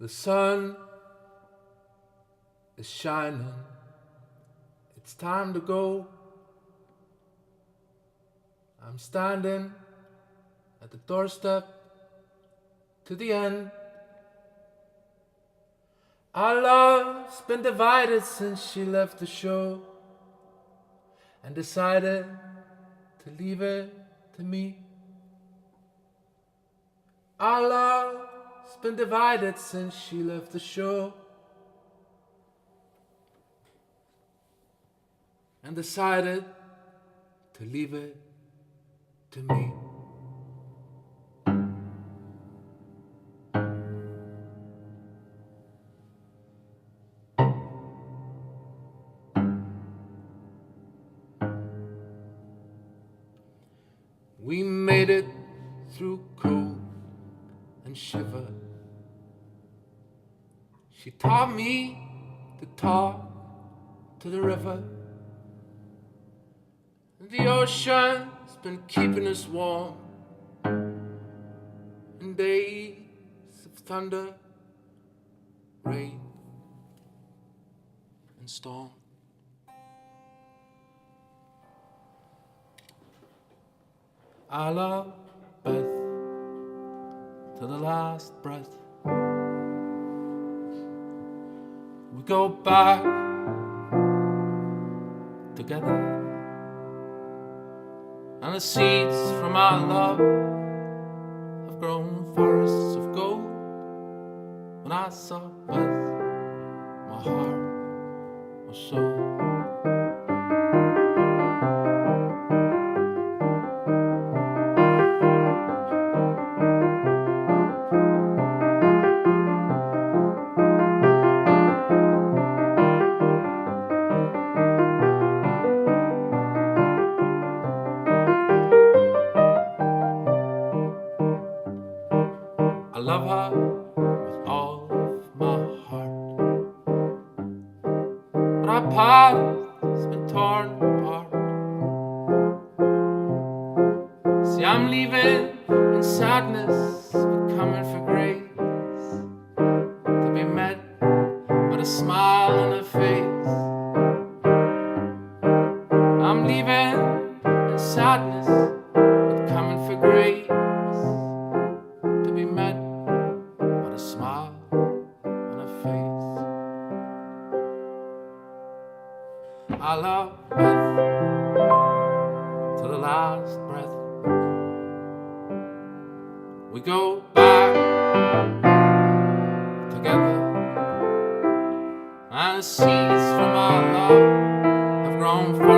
The sun is shining, it's time to go. I'm standing at the doorstep to the end. Our love's been divided since she left the show and decided to leave it to me. Our love's been divided since she left the show and decided to leave it to me. We made it through cold and shiver. She taught me to talk to the river. The ocean's been keeping us warm in days of thunder, rain, and storm. I love Beth to the last breath. We go back together, and the seeds from our love have grown forests of gold. When I saw Beth, my heart was so. I love her with all of my heart, but our path's been torn apart. See, I'm leaving in sadness, but coming for grace, to be met with a smile on her face. I'm leaving in sadness, but coming for grace, to be met with a smile on her face. I love Beth to the last breath. We go back together, and the seeds from our love have grown far.